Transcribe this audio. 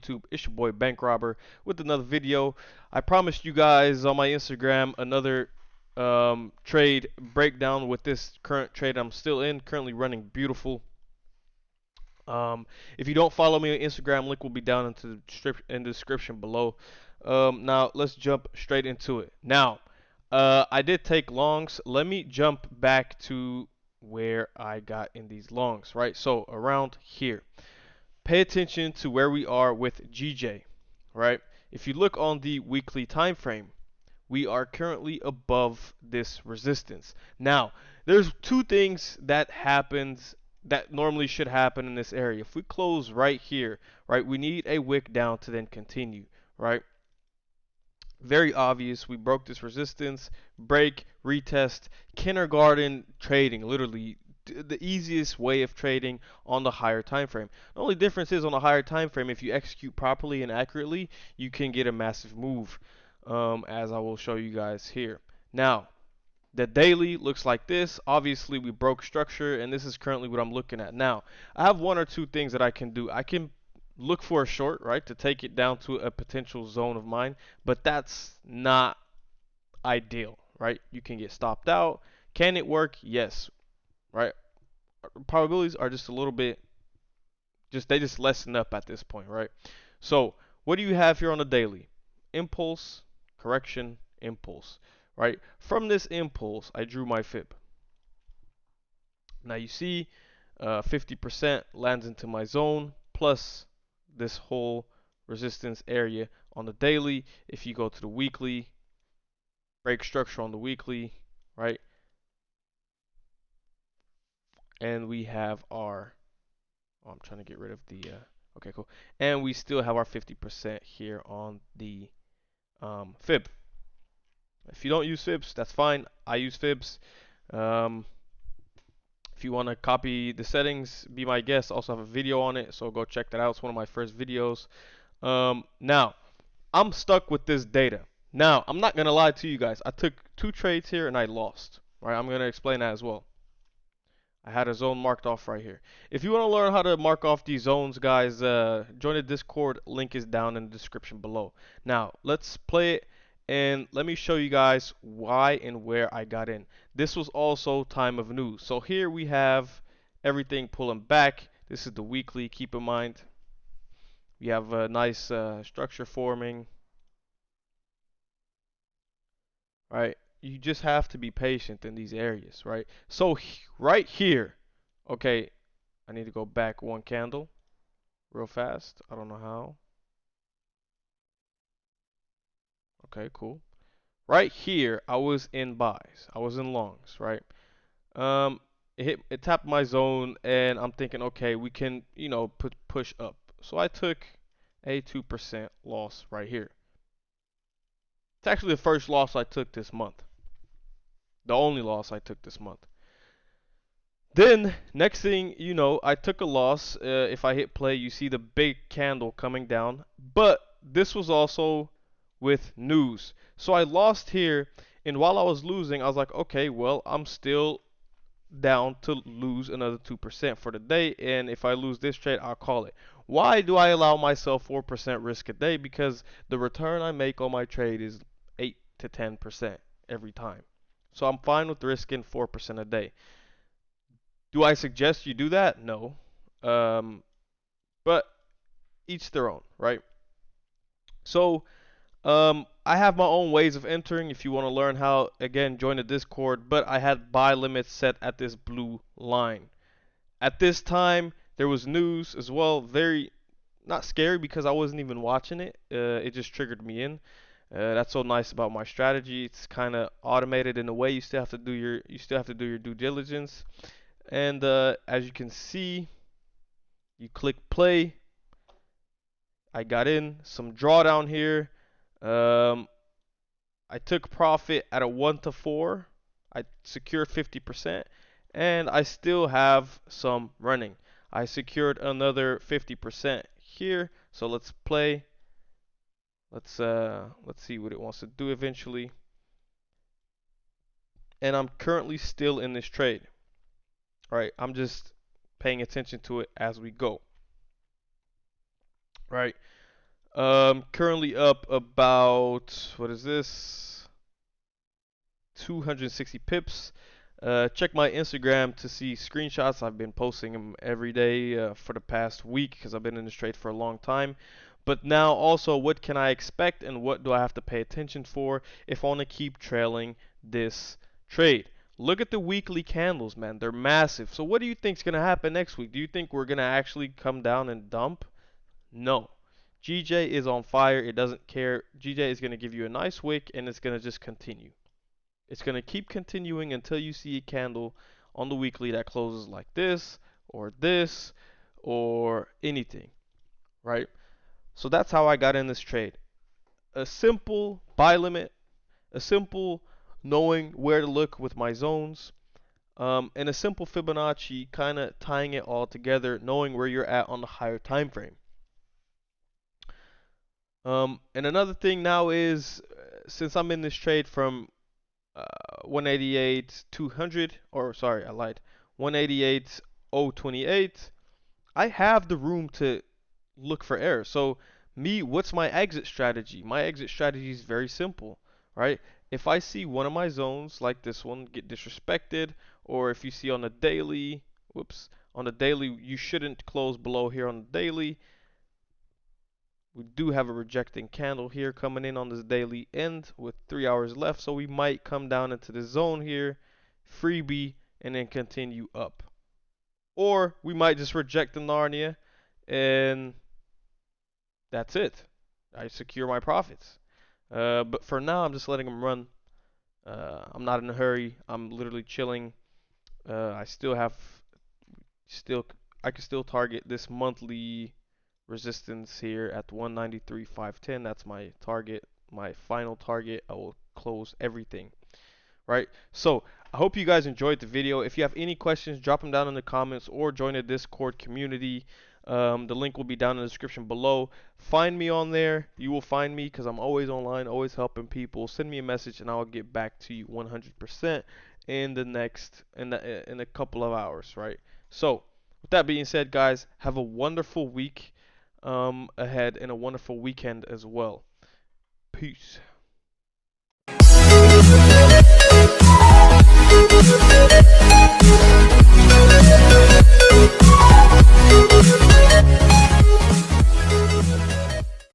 YouTube? It's your boy Bank Robber with another video. I promised you guys on my Instagram another trade breakdown with this current trade I'm still in, currently running beautiful. If you don't follow me on Instagram, link will be down in the description below. Now let's jump straight into it. Now, I did take longs. Let me jump back to where I got in these longs, right? So around here. Pay attention to where we are with GJ, right? If you look on the weekly time frame, we are currently above this resistance. Now, there's two things that happens that normally should happen in this area. If we close right here, right, we need a wick down to then continue, right? Very obvious. We broke this resistance, break, retest, kindergarten trading, literally the easiest way of trading on the higher time frame. The only difference is on the higher time frame, if you execute properly and accurately, you can get a massive move, as I will show you guys here. Now, the daily looks like this. Obviously, we broke structure, and this is currently what I'm looking at. Now, I have one or two things that I can do. I can look for a short, right, to take it down to a potential zone of mine, but that's not ideal, right? You can get stopped out. Can it work? Yes, right? Probabilities are just a little bit, they just lessen up at this point, right? So, what do you have here on the daily? Impulse, correction, impulse, right? From this impulse, I drew my fib. Now you see 50% lands into my zone plus this whole resistance area on the daily. If you go to the weekly, break structure on the weekly, right? And we have our, oh, I'm trying to get rid of the, okay, cool. And we still have our 50% here on the fib. If you don't use fibs, that's fine. I use fibs. If you want to copy the settings, be my guest. I also have a video on it, so go check that out. It's one of my first videos. Now, I'm stuck with this data. Now, I'm not going to lie to you guys. I took 2 trades here and I lost. Right? I'm going to explain that as well. I had a zone marked off right here. If you want to learn how to mark off these zones, guys, join the Discord. Link is down in the description below. Now, let's play it. And let me show you guys why and where I got in. This was also time of news. So here we have everything pulling back. This is the weekly. Keep in mind, we have a nice structure forming. Right? You just have to be patient in these areas, right? So right here, okay, I need to go back one candle real fast. I don't know how. Okay, cool. Right here, I was in buys. I was in longs, right? Um, it tapped my zone, and I'm thinking, okay, we can, push up. So I took a 2% loss right here. It's actually the first loss I took this month. The only loss I took this month. Then, next thing you know, I took a loss. If I hit play, you see the big candle coming down. But this was also with news. So I lost here, and while I was losing, I was like, okay, well, I'm still down to lose another 2% for the day, and if I lose this trade, I'll call it. Why do I allow myself 4% risk a day? Because the return I make on my trade is 8 to 10% every time. So I'm fine with risking 4% a day. Do I suggest you do that? No. But each their own, right? So I have my own ways of entering. If you want to learn how, again, join the Discord. But I had buy limits set at this blue line. At this time, there was news as well. Very not scary because I wasn't even watching it. It just triggered me in. That's so nice about my strategy. It's kind of automated in a way. You still have to do your due diligence. And as you can see, you click play. I got in some drawdown here. I took profit at a 1 to 4. I secured 50%, and I still have some running. I secured another 50% here. So let's play. Let's see what it wants to do eventually. And I'm currently still in this trade. Right? I'm just paying attention to it as we go. Right? Currently up about, what is this? 260 pips. Check my Instagram to see screenshots. I've been posting them every day for the past week because I've been in this trade for a long time. But now also, what can I expect and what do I have to pay attention for if I want to keep trailing this trade? Look at the weekly candles, man. They're massive. So what do you think is going to happen next week? Do you think we're going to actually come down and dump? No. GJ is on fire. It doesn't care. GJ is going to give you a nice wick and it's going to just continue. It's going to keep continuing until you see a candle on the weekly that closes like this or anything, right? So that's how I got in this trade. A simple buy limit, a simple knowing where to look with my zones, and a simple Fibonacci kind of tying it all together, knowing where you're at on the higher time frame. And another thing now is, since I'm in this trade from 188 200, or sorry, I lied, 188 028, I have the room to look for error. So what's my exit strategy? My exit strategy is very simple, right? If I see one of my zones like this one get disrespected, or if you see on the daily, on the daily, you shouldn't close below here on the daily. We do have a rejecting candle here coming in on this daily end with 3 hours left, so we might come down into the zone here, freebie, and then continue up. Or we might just reject the Narnia, and that's it. I secure my profits. But for now, I'm just letting them run. I'm not in a hurry. I'm literally chilling. I still have, I can still target this monthly resistance here at 193.510. That's my target, my final target. I will close everything, right? So I hope you guys enjoyed the video. If you have any questions, drop them down in the comments or join the Discord community. The link will be down in the description below. Find me on there. You will find me because I'm always online, always helping people. Send me a message and I'll get back to you 100% in the next in a couple of hours, right? So with that being said, guys, have a wonderful week ahead and a wonderful weekend as well. Peace.